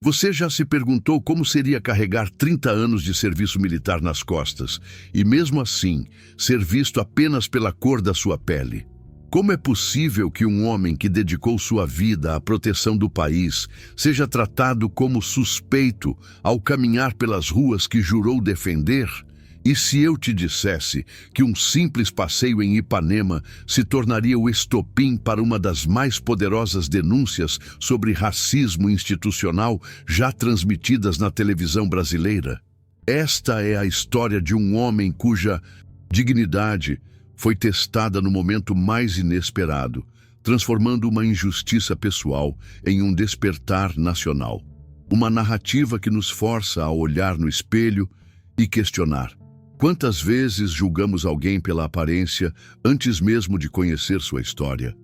Você já se perguntou como seria carregar 30 anos de serviço militar nas costas e, mesmo assim, ser visto apenas pela cor da sua pele? Como é possível que um homem que dedicou sua vida à proteção do país seja tratado como suspeito ao caminhar pelas ruas que jurou defender? E se eu te dissesse que um simples passeio em Ipanema se tornaria o estopim para uma das mais poderosas denúncias sobre racismo institucional já transmitidas na televisão brasileira? Esta é a história de um homem cuja dignidade foi testada no momento mais inesperado, transformando uma injustiça pessoal em um despertar nacional. Uma narrativa que nos força a olhar no espelho e questionar: quantas vezes julgamos alguém pela aparência antes mesmo de conhecer sua história?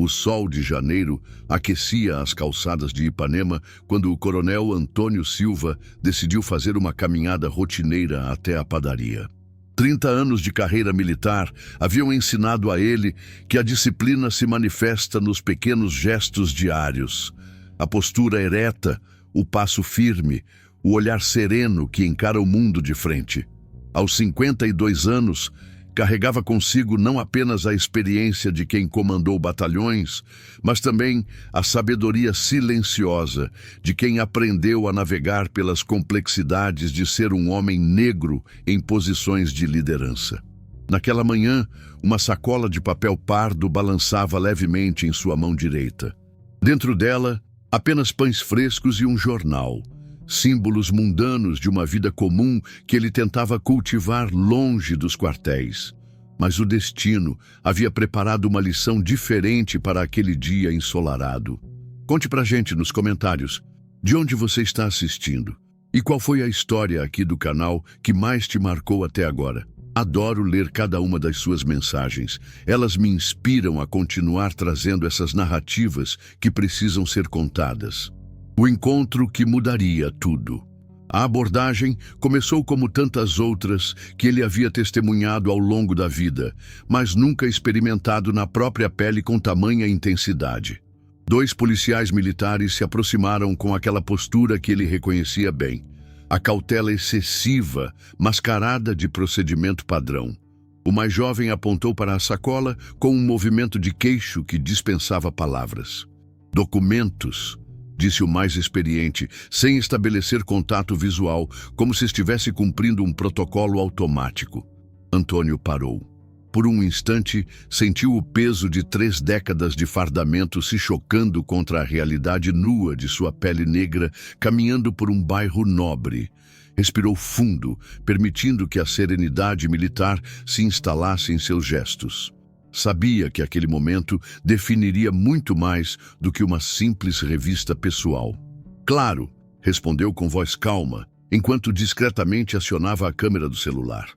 O sol de janeiro aquecia as calçadas de Ipanema quando o coronel Antônio Silva decidiu fazer uma caminhada rotineira até a padaria. 30 anos de carreira militar haviam ensinado a ele que a disciplina se manifesta nos pequenos gestos diários. A postura ereta, o passo firme, o olhar sereno que encara o mundo de frente. Aos 52 anos, carregava consigo não apenas a experiência de quem comandou batalhões, mas também a sabedoria silenciosa de quem aprendeu a navegar pelas complexidades de ser um homem negro em posições de liderança. Naquela manhã, uma sacola de papel pardo balançava levemente em sua mão direita. Dentro dela, apenas pães frescos e um jornal. Símbolos mundanos de uma vida comum que ele tentava cultivar longe dos quartéis. Mas o destino havia preparado uma lição diferente para aquele dia ensolarado. Conte pra gente nos comentários de onde você está assistindo e qual foi a história aqui do canal que mais te marcou até agora. Adoro ler cada uma das suas mensagens. Elas me inspiram a continuar trazendo essas narrativas que precisam ser contadas. O encontro que mudaria tudo. A abordagem começou como tantas outras que ele havia testemunhado ao longo da vida, mas nunca experimentado na própria pele com tamanha intensidade. 2 policiais militares se aproximaram com aquela postura que ele reconhecia bem. A cautela excessiva, mascarada de procedimento padrão. O mais jovem apontou para a sacola com um movimento de queixo que dispensava palavras. Documentos, disse o mais experiente, sem estabelecer contato visual, como se estivesse cumprindo um protocolo automático. Antônio parou. Por um instante, sentiu o peso de 3 décadas de fardamento se chocando contra a realidade nua de sua pele negra, caminhando por um bairro nobre. Respirou fundo, permitindo que a serenidade militar se instalasse em seus gestos. Sabia que aquele momento definiria muito mais do que uma simples revista pessoal. Claro, respondeu com voz calma, enquanto discretamente acionava a câmera do celular.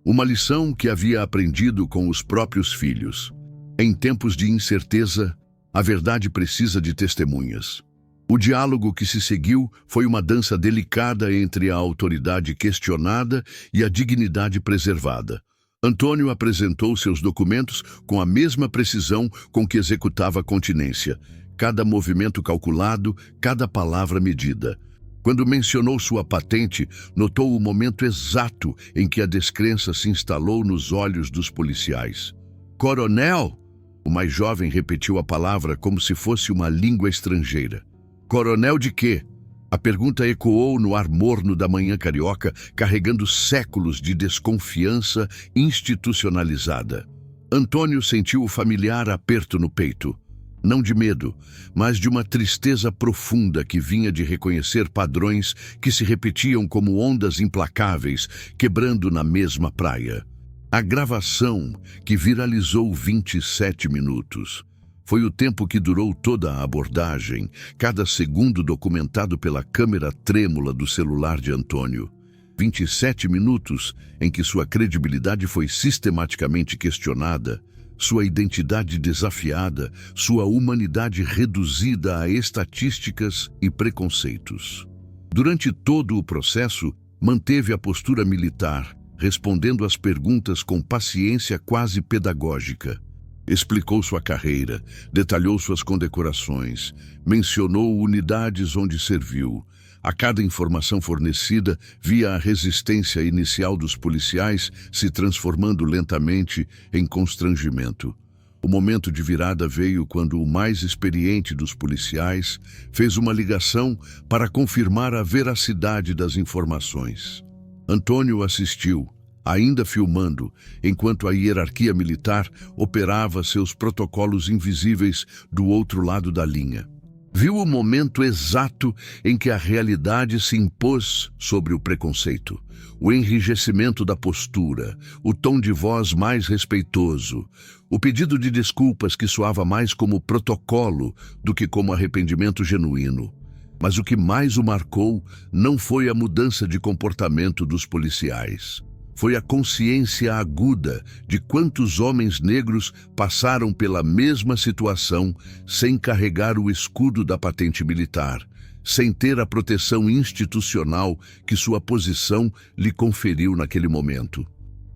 Uma lição que havia aprendido com os próprios filhos. Em tempos de incerteza, a verdade precisa de testemunhas. O diálogo que se seguiu foi uma dança delicada entre a autoridade questionada e a dignidade preservada. Antônio apresentou seus documentos com a mesma precisão com que executava a continência. Cada movimento calculado, cada palavra medida. Quando mencionou sua patente, notou o momento exato em que a descrença se instalou nos olhos dos policiais. Coronel! O mais jovem repetiu a palavra como se fosse uma língua estrangeira. Coronel de quê? A pergunta ecoou no ar morno da manhã carioca, carregando séculos de desconfiança institucionalizada. Antônio sentiu o familiar aperto no peito. Não de medo, mas de uma tristeza profunda que vinha de reconhecer padrões que se repetiam como ondas implacáveis, quebrando na mesma praia. A gravação, que viralizou 27 minutos. Foi o tempo que durou toda a abordagem, cada segundo documentado pela câmera trêmula do celular de Antônio. 27 minutos em que sua credibilidade foi sistematicamente questionada, sua identidade desafiada, sua humanidade reduzida a estatísticas e preconceitos. Durante todo o processo, manteve a postura militar, respondendo às perguntas com paciência quase pedagógica. Explicou sua carreira, detalhou suas condecorações, mencionou unidades onde serviu. A cada informação fornecida, via a resistência inicial dos policiais se transformando lentamente em constrangimento. O momento de virada veio quando o mais experiente dos policiais fez uma ligação para confirmar a veracidade das informações. Antônio assistiu, ainda filmando, enquanto a hierarquia militar operava seus protocolos invisíveis do outro lado da linha. Viu o momento exato em que a realidade se impôs sobre o preconceito. O enrijecimento da postura, o tom de voz mais respeitoso, o pedido de desculpas que soava mais como protocolo do que como arrependimento genuíno. Mas o que mais o marcou não foi a mudança de comportamento dos policiais. Foi a consciência aguda de quantos homens negros passaram pela mesma situação sem carregar o escudo da patente militar, sem ter a proteção institucional que sua posição lhe conferiu naquele momento.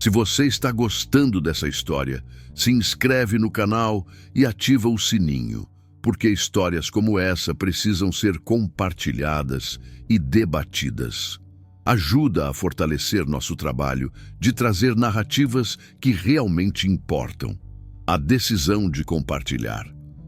Se você está gostando dessa história, se inscreve no canal e ativa o sininho, porque histórias como essa precisam ser compartilhadas e debatidas. Ajuda a fortalecer nosso trabalho de trazer narrativas que realmente importam. A decisão de compartilhar.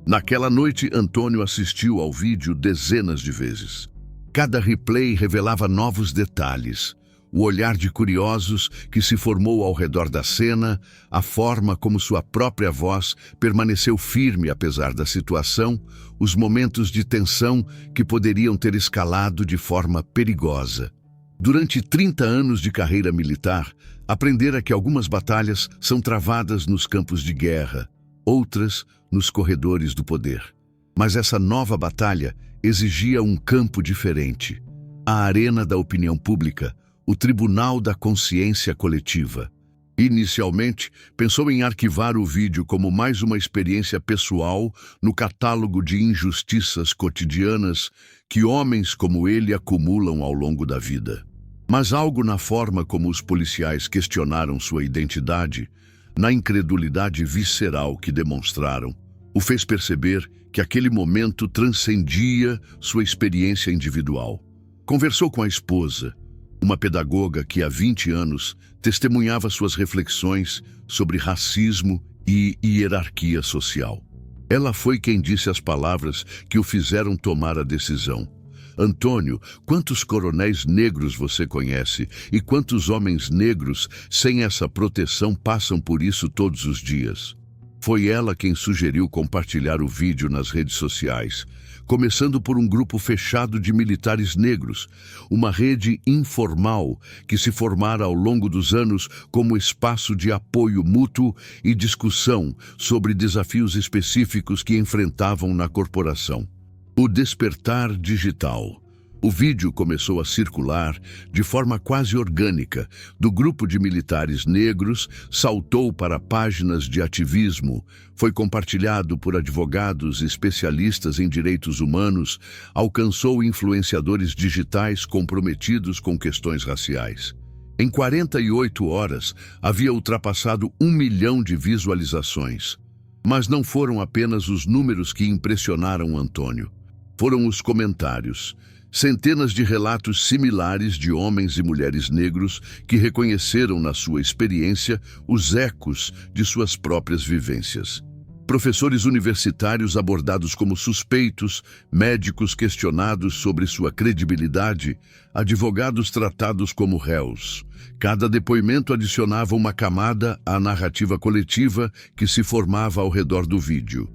Naquela noite, Antônio assistiu ao vídeo dezenas de vezes. Cada replay revelava novos detalhes. O olhar de curiosos que se formou ao redor da cena, a forma como sua própria voz permaneceu firme apesar da situação, os momentos de tensão que poderiam ter escalado de forma perigosa. Durante 30 anos de carreira militar, aprendera que algumas batalhas são travadas nos campos de guerra, outras nos corredores do poder. Mas essa nova batalha exigia um campo diferente. A arena da opinião pública, o tribunal da consciência coletiva. Inicialmente, pensou em arquivar o vídeo como mais uma experiência pessoal no catálogo de injustiças cotidianas que homens como ele acumulam ao longo da vida. Mas algo na forma como os policiais questionaram sua identidade, na incredulidade visceral que demonstraram, o fez perceber que aquele momento transcendia sua experiência individual. Conversou com a esposa, uma pedagoga que há 20 anos testemunhava suas reflexões sobre racismo e hierarquia social. Ela foi quem disse as palavras que o fizeram tomar a decisão. Antônio, quantos coronéis negros você conhece e quantos homens negros sem essa proteção passam por isso todos os dias? Foi ela quem sugeriu compartilhar o vídeo nas redes sociais, começando por um grupo fechado de militares negros, uma rede informal que se formara ao longo dos anos como espaço de apoio mútuo e discussão sobre desafios específicos que enfrentavam na corporação. O despertar digital. O vídeo começou a circular de forma quase orgânica. Do grupo de militares negros, saltou para páginas de ativismo, foi compartilhado por advogados especialistas em direitos humanos, alcançou influenciadores digitais comprometidos com questões raciais. Em 48 horas, havia ultrapassado 1 milhão de visualizações. Mas não foram apenas os números que impressionaram Antônio. Foram os comentários. Centenas de relatos similares de homens e mulheres negros que reconheceram na sua experiência os ecos de suas próprias vivências. Professores universitários abordados como suspeitos, médicos questionados sobre sua credibilidade, advogados tratados como réus. Cada depoimento adicionava uma camada à narrativa coletiva que se formava ao redor do vídeo.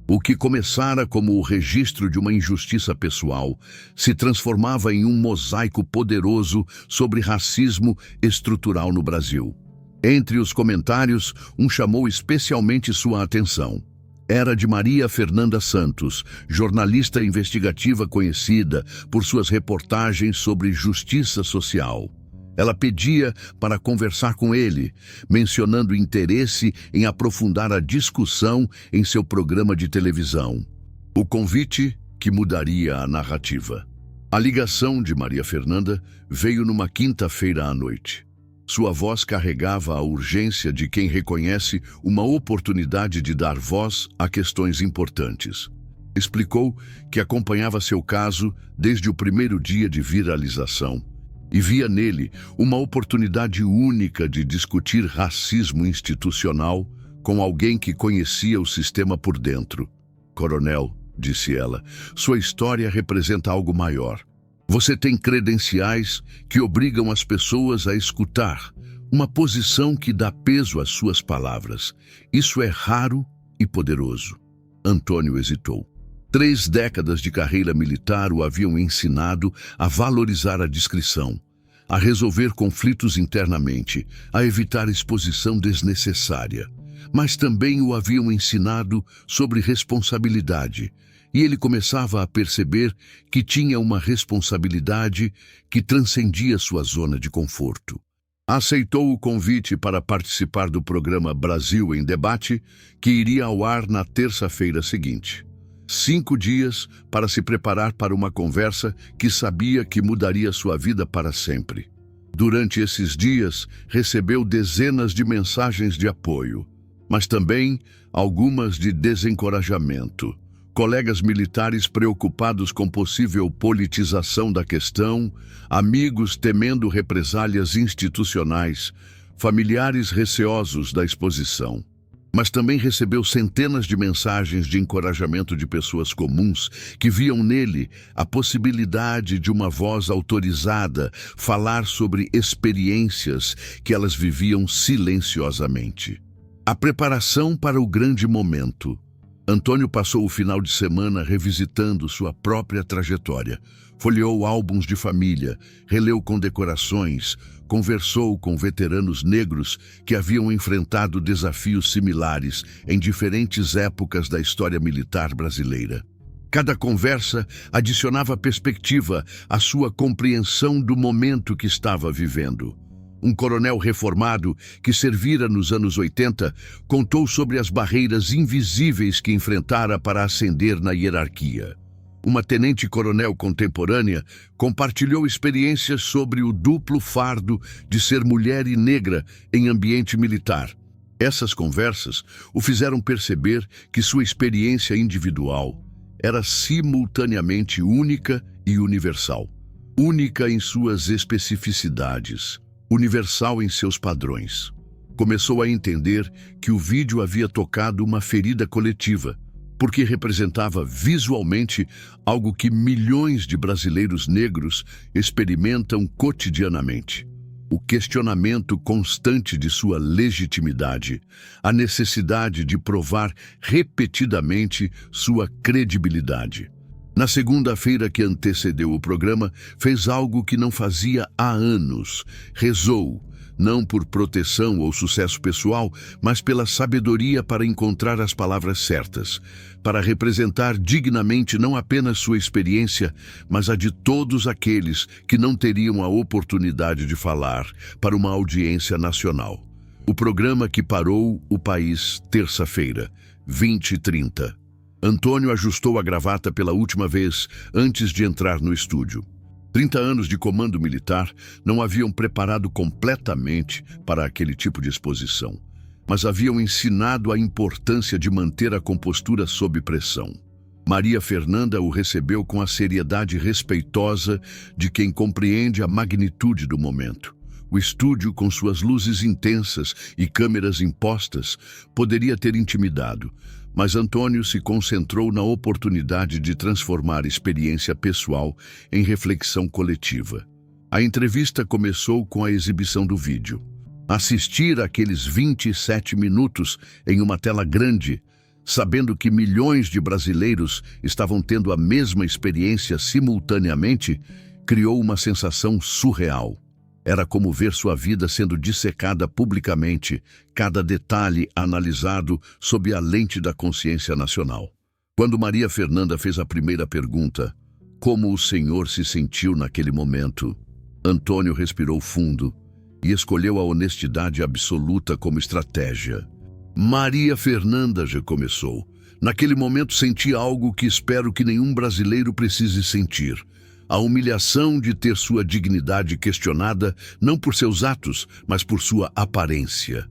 O que começara como o registro de uma injustiça pessoal se transformava em um mosaico poderoso sobre racismo estrutural no Brasil. Entre os comentários, um chamou especialmente sua atenção. Era de Maria Fernanda Santos, jornalista investigativa conhecida por suas reportagens sobre justiça social. Ela pedia para conversar com ele, mencionando interesse em aprofundar a discussão em seu programa de televisão. O convite que mudaria a narrativa. A ligação de Maria Fernanda veio numa quinta-feira à noite. Sua voz carregava a urgência de quem reconhece uma oportunidade de dar voz a questões importantes. Explicou que acompanhava seu caso desde o primeiro dia de viralização e via nele uma oportunidade única de discutir racismo institucional com alguém que conhecia o sistema por dentro. Coronel, disse ela, sua história representa algo maior. Você tem credenciais que obrigam as pessoas a escutar, uma posição que dá peso às suas palavras. Isso é raro e poderoso. Antônio hesitou. 3 décadas de carreira militar o haviam ensinado a valorizar a discrição, a resolver conflitos internamente, a evitar exposição desnecessária. Mas também o haviam ensinado sobre responsabilidade, e ele começava a perceber que tinha uma responsabilidade que transcendia sua zona de conforto. Aceitou o convite para participar do programa Brasil em Debate, que iria ao ar na terça-feira seguinte. 5 dias para se preparar para uma conversa que sabia que mudaria sua vida para sempre. Durante esses dias, recebeu dezenas de mensagens de apoio, mas também algumas de desencorajamento. Colegas militares preocupados com possível politização da questão, amigos temendo represálias institucionais, familiares receosos da exposição. Mas também recebeu centenas de mensagens de encorajamento de pessoas comuns que viam nele a possibilidade de uma voz autorizada falar sobre experiências que elas viviam silenciosamente. A preparação para o grande momento. Antônio passou o final de semana revisitando sua própria trajetória. Folheou álbuns de família, releu condecorações, conversou com veteranos negros que haviam enfrentado desafios similares em diferentes épocas da história militar brasileira. Cada conversa adicionava perspectiva à sua compreensão do momento que estava vivendo. Um coronel reformado que servira nos anos 80 contou sobre as barreiras invisíveis que enfrentara para ascender na hierarquia. Uma tenente-coronel contemporânea compartilhou experiências sobre o duplo fardo de ser mulher e negra em ambiente militar. Essas conversas o fizeram perceber que sua experiência individual era simultaneamente única e universal. Única em suas especificidades, universal em seus padrões. Começou a entender que o vídeo havia tocado uma ferida coletiva, porque representava visualmente algo que milhões de brasileiros negros experimentam cotidianamente. O questionamento constante de sua legitimidade, a necessidade de provar repetidamente sua credibilidade. Na segunda-feira que antecedeu o programa, fez algo que não fazia há anos. Rezou, não por proteção ou sucesso pessoal, mas pela sabedoria para encontrar as palavras certas, para representar dignamente não apenas sua experiência, mas a de todos aqueles que não teriam a oportunidade de falar para uma audiência nacional. O programa que parou o país terça-feira, 20h30. Antônio ajustou a gravata pela última vez antes de entrar no estúdio. 30 anos de comando militar não haviam preparado completamente para aquele tipo de exposição, mas haviam ensinado a importância de manter a compostura sob pressão. Maria Fernanda o recebeu com a seriedade respeitosa de quem compreende a magnitude do momento. O estúdio, com suas luzes intensas e câmeras impostas, poderia ter intimidado, mas Antônio se concentrou na oportunidade de transformar experiência pessoal em reflexão coletiva. A entrevista começou com a exibição do vídeo. Assistir àqueles 27 minutos em uma tela grande, sabendo que milhões de brasileiros estavam tendo a mesma experiência simultaneamente, criou uma sensação surreal. Era como ver sua vida sendo dissecada publicamente, cada detalhe analisado sob a lente da consciência nacional. Quando Maria Fernanda fez a primeira pergunta, como o senhor se sentiu naquele momento? Antônio respirou fundo e escolheu a honestidade absoluta como estratégia. Maria Fernanda já começou. Naquele momento senti algo que espero que nenhum brasileiro precise sentir. A humilhação de ter sua dignidade questionada não por seus atos, mas por sua aparência.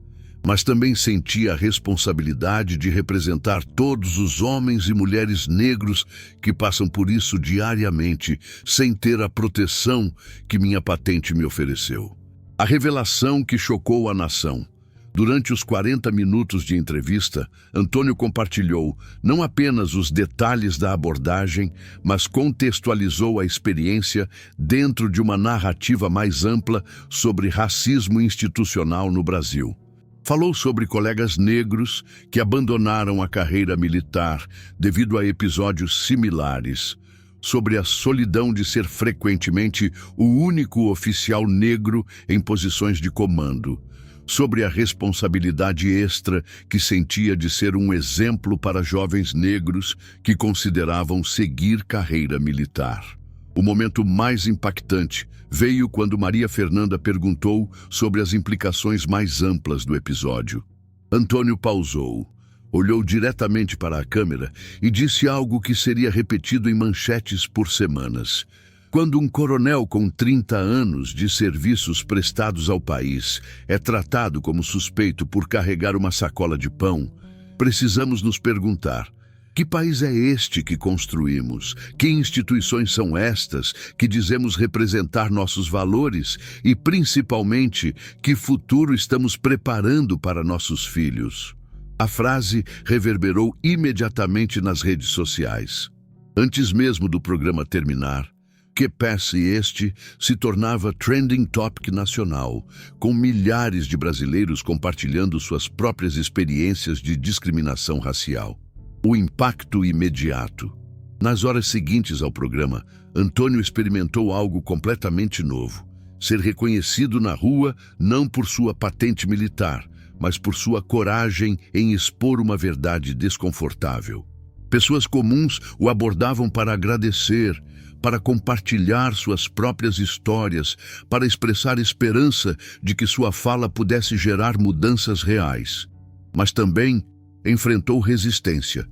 Mas também sentia a responsabilidade de representar todos os homens e mulheres negros que passam por isso diariamente, sem ter a proteção que minha patente me ofereceu. A revelação que chocou a nação. Durante os 40 minutos de entrevista, Antônio compartilhou não apenas os detalhes da abordagem, mas contextualizou a experiência dentro de uma narrativa mais ampla sobre racismo institucional no Brasil. Falou sobre colegas negros que abandonaram a carreira militar devido a episódios similares, sobre a solidão de ser frequentemente o único oficial negro em posições de comando, sobre a responsabilidade extra que sentia de ser um exemplo para jovens negros que consideravam seguir carreira militar. O momento mais impactante veio quando Maria Fernanda perguntou sobre as implicações mais amplas do episódio. Antônio pausou, olhou diretamente para a câmera e disse algo que seria repetido em manchetes por semanas. Quando um coronel com 30 anos de serviços prestados ao país é tratado como suspeito por carregar uma sacola de pão, precisamos nos perguntar: que país é este que construímos? Que instituições são estas que dizemos representar nossos valores? E, principalmente, que futuro estamos preparando para nossos filhos? A frase reverberou imediatamente nas redes sociais. Antes mesmo do programa terminar, que passe este se tornava trending topic nacional, com milhares de brasileiros compartilhando suas próprias experiências de discriminação racial. O impacto imediato. Nas horas seguintes ao programa, Antônio experimentou algo completamente novo: ser reconhecido na rua não por sua patente militar, mas por sua coragem em expor uma verdade desconfortável. Pessoas comuns o abordavam para agradecer, para compartilhar suas próprias histórias, para expressar esperança de que sua fala pudesse gerar mudanças reais. Mas também enfrentou resistência.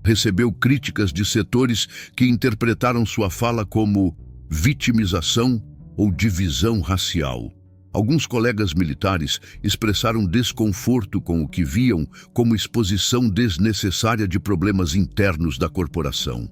Recebeu críticas de setores que interpretaram sua fala como vitimização ou divisão racial. Alguns colegas militares expressaram desconforto com o que viam como exposição desnecessária de problemas internos da corporação.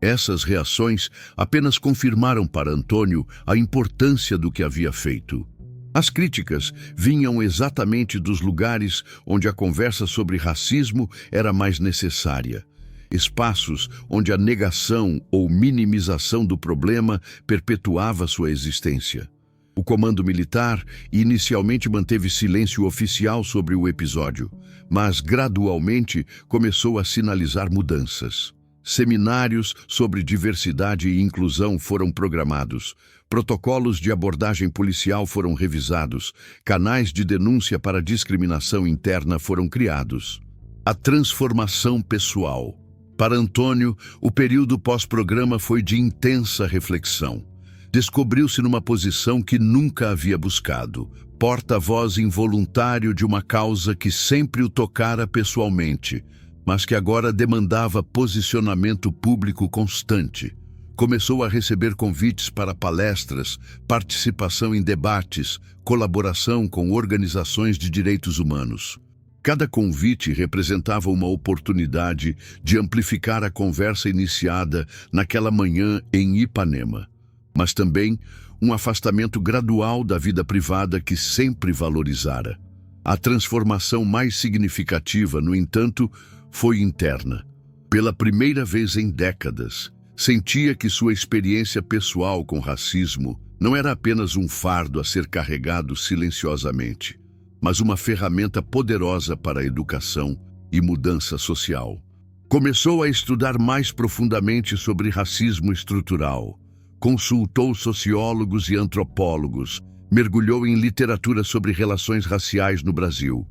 Essas reações apenas confirmaram para Antônio a importância do que havia feito. As críticas vinham exatamente dos lugares onde a conversa sobre racismo era mais necessária. Espaços onde a negação ou minimização do problema perpetuava sua existência. O comando militar inicialmente manteve silêncio oficial sobre o episódio, mas gradualmente começou a sinalizar mudanças. Seminários sobre diversidade e inclusão foram programados, protocolos de abordagem policial foram revisados, canais de denúncia para discriminação interna foram criados. A transformação pessoal. Para Antônio, o período pós-programa foi de intensa reflexão. Descobriu-se numa posição que nunca havia buscado, porta-voz involuntário de uma causa que sempre o tocara pessoalmente, mas que agora demandava posicionamento público constante. Começou a receber convites para palestras, participação em debates, colaboração com organizações de direitos humanos. Cada convite representava uma oportunidade de amplificar a conversa iniciada naquela manhã em Ipanema, mas também um afastamento gradual da vida privada que sempre valorizara. A transformação mais significativa, no entanto, foi interna. Pela primeira vez em décadas, sentia que sua experiência pessoal com racismo não era apenas um fardo a ser carregado silenciosamente, mas uma ferramenta poderosa para a educação e mudança social. Começou a estudar mais profundamente sobre racismo estrutural, consultou sociólogos e antropólogos, mergulhou em literatura sobre relações raciais no Brasil.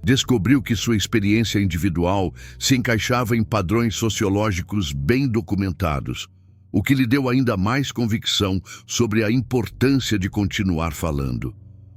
Descobriu que sua experiência individual se encaixava em padrões sociológicos bem documentados, o que lhe deu ainda mais convicção sobre a importância de continuar falando.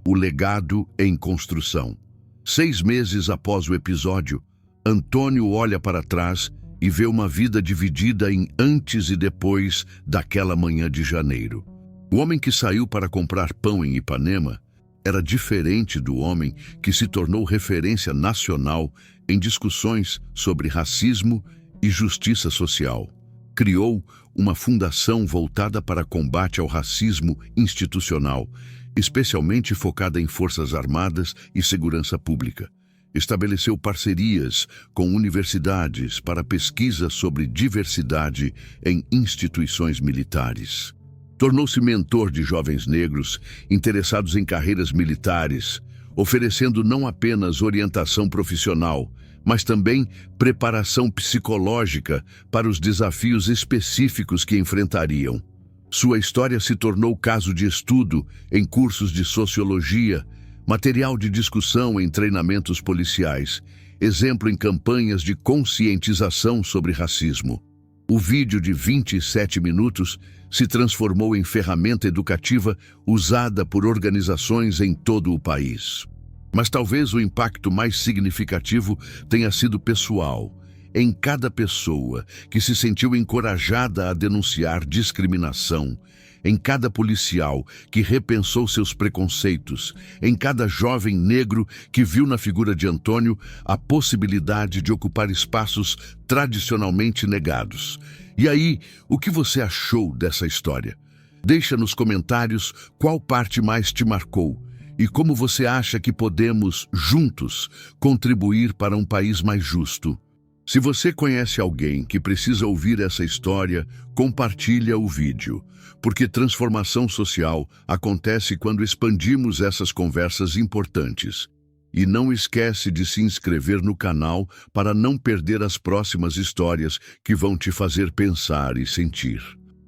O legado em construção. 6 meses após o episódio, Antônio olha para trás e vê uma vida dividida em antes e depois daquela manhã de janeiro. O homem que saiu para comprar pão em Ipanema era diferente do homem que se tornou referência nacional em discussões sobre racismo e justiça social. Criou uma fundação voltada para combate ao racismo institucional, especialmente focada em forças armadas e segurança pública. Estabeleceu parcerias com universidades para pesquisa sobre diversidade em instituições militares. Tornou-se mentor de jovens negros interessados em carreiras militares, oferecendo não apenas orientação profissional, mas também preparação psicológica para os desafios específicos que enfrentariam. Sua história se tornou caso de estudo em cursos de sociologia, material de discussão em treinamentos policiais, exemplo em campanhas de conscientização sobre racismo. O vídeo de 27 minutos se transformou em ferramenta educativa usada por organizações em todo o país. Mas talvez o impacto mais significativo tenha sido pessoal, em cada pessoa que se sentiu encorajada a denunciar discriminação, em cada policial que repensou seus preconceitos, em cada jovem negro que viu na figura de Antônio a possibilidade de ocupar espaços tradicionalmente negados. E aí, o que você achou dessa história? Deixa nos comentários qual parte mais te marcou e como você acha que podemos, juntos, contribuir para um país mais justo. Se você conhece alguém que precisa ouvir essa história, compartilha o vídeo, porque transformação social acontece quando expandimos essas conversas importantes. E não esquece de se inscrever no canal para não perder as próximas histórias que vão te fazer pensar e sentir.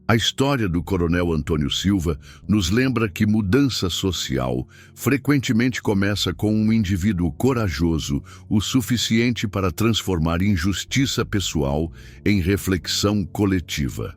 A história do Coronel Antônio Silva nos lembra que mudança social frequentemente começa com um indivíduo corajoso o suficiente para transformar injustiça pessoal em reflexão coletiva.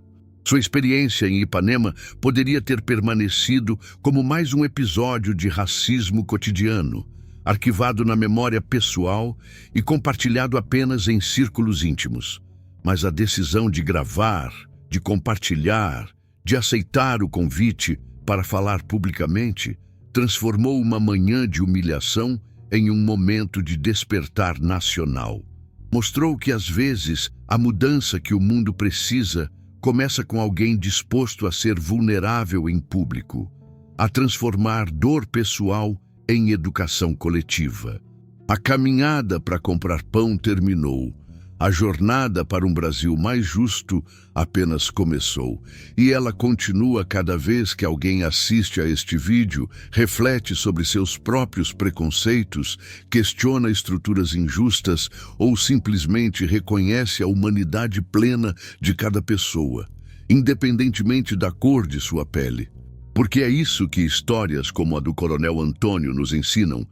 Sua experiência em Ipanema poderia ter permanecido como mais um episódio de racismo cotidiano, arquivado na memória pessoal e compartilhado apenas em círculos íntimos. Mas a decisão de gravar, de compartilhar, de aceitar o convite para falar publicamente, transformou uma manhã de humilhação em um momento de despertar nacional. Mostrou que, às vezes, a mudança que o mundo precisa começa com alguém disposto a ser vulnerável em público, a transformar dor pessoal em educação coletiva. A caminhada para comprar pão terminou. A jornada para um Brasil mais justo apenas começou, e ela continua cada vez que alguém assiste a este vídeo, reflete sobre seus próprios preconceitos, questiona estruturas injustas ou simplesmente reconhece a humanidade plena de cada pessoa, independentemente da cor de sua pele. Porque é isso que histórias como a do Coronel Antônio nos ensinam,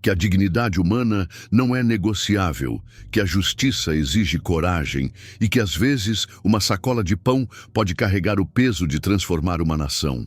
que a dignidade humana não é negociável, que a justiça exige coragem e que, às vezes, uma sacola de pão pode carregar o peso de transformar uma nação.